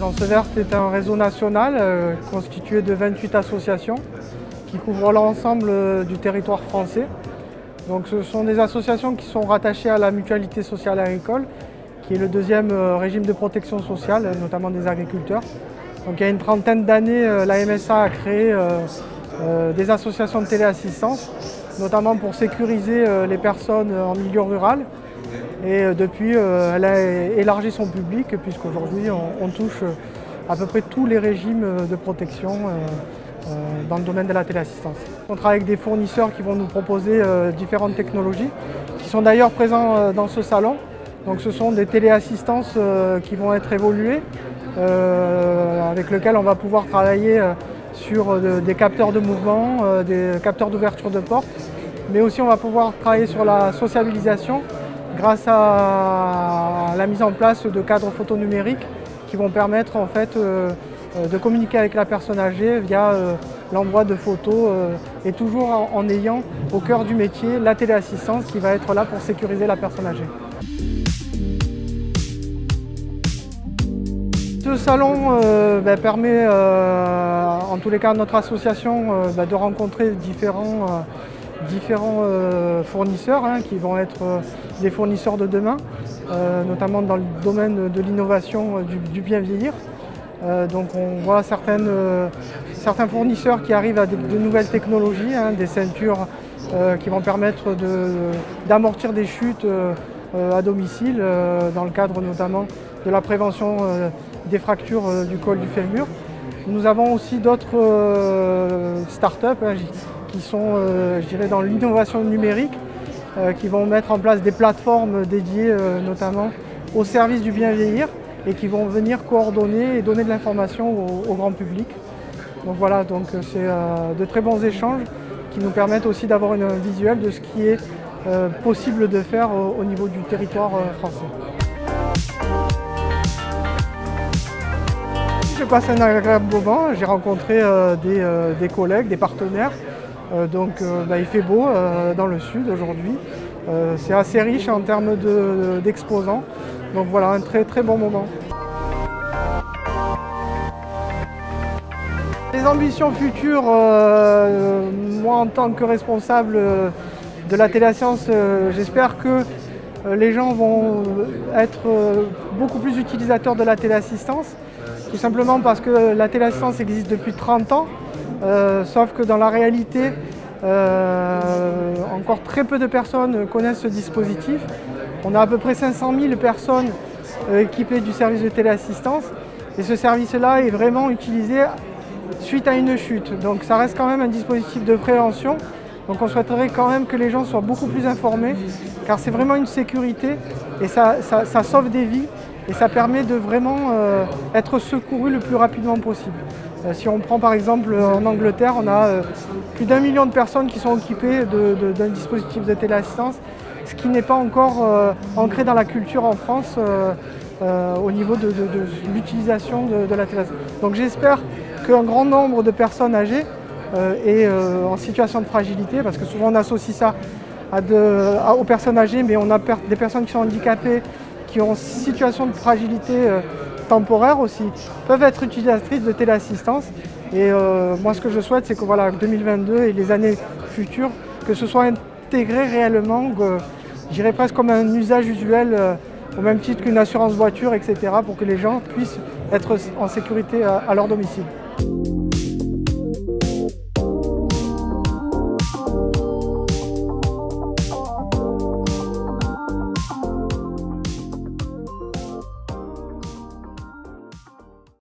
France Verte est un réseau national constitué de 28 associations qui couvrent l'ensemble du territoire français. Donc, ce sont des associations qui sont rattachées à la Mutualité sociale agricole, qui est le deuxième régime de protection sociale, notamment des agriculteurs. Donc, il y a une trentaine d'années, la MSA a créé des associations de téléassistance, notamment pour sécuriser les personnes en milieu rural. Et depuis, elle a élargi son public, puisqu'aujourd'hui, on touche à peu près tous les régimes de protection dans le domaine de la téléassistance. On travaille avec des fournisseurs qui vont nous proposer différentes technologies, qui sont d'ailleurs présents dans ce salon. Donc, ce sont des téléassistances qui vont être évoluées, avec lesquelles on va pouvoir travailler sur des capteurs de mouvement, des capteurs d'ouverture de porte, mais aussi on va pouvoir travailler sur la sociabilisation grâce à la mise en place de cadres photonumériques qui vont permettre en fait de communiquer avec la personne âgée via l'envoi de photos et toujours en ayant au cœur du métier la téléassistance qui va être là pour sécuriser la personne âgée. Ce salon permet, en tous les cas, à notre association de rencontrer différents fournisseurs qui vont être des fournisseurs de demain, notamment dans le domaine de l'innovation du bien vieillir. Donc on voit certains fournisseurs qui arrivent à de nouvelles technologies, des ceintures qui vont permettre d'amortir des chutes à domicile, dans le cadre notamment de la prévention des fractures du col du fémur. Nous avons aussi d'autres start-up qui sont, je dirais, dans l'innovation numérique, qui vont mettre en place des plateformes dédiées notamment au service du bien vieillir et qui vont venir coordonner et donner de l'information au grand public. Donc voilà, c'est de très bons échanges qui nous permettent aussi d'avoir un visuel de ce qui est possible de faire au niveau du territoire français. J'ai passé un agréable moment, j'ai rencontré des collègues, des partenaires. Il fait beau dans le sud aujourd'hui. C'est assez riche en termes d'exposants. Donc voilà, un très très bon moment. Les ambitions futures, moi en tant que responsable de la téléassistance, j'espère que les gens vont être beaucoup plus utilisateurs de la téléassistance. Tout simplement parce que la téléassistance existe depuis 30 ans, sauf que dans la réalité, encore très peu de personnes connaissent ce dispositif. On a à peu près 500 000 personnes équipées du service de téléassistance et ce service-là est vraiment utilisé suite à une chute. Donc ça reste quand même un dispositif de prévention. Donc on souhaiterait quand même que les gens soient beaucoup plus informés car c'est vraiment une sécurité et ça sauve des vies. Et ça permet de vraiment être secouru le plus rapidement possible. Si on prend par exemple en Angleterre, on a plus d'1 million de personnes qui sont équipées d'un dispositif de téléassistance, ce qui n'est pas encore ancré dans la culture en France au niveau de l'utilisation de la téléassistance. Donc j'espère qu'un grand nombre de personnes âgées et en situation de fragilité, parce que souvent on associe ça aux personnes âgées, mais on a des personnes qui sont handicapées, qui ont une situation de fragilité temporaire aussi, peuvent être utilisatrices de téléassistance. Et moi ce que je souhaite, c'est que voilà, 2022 et les années futures, que ce soit intégré réellement, je dirais presque comme un usage usuel, au même titre qu'une assurance voiture, etc., pour que les gens puissent être en sécurité à leur domicile.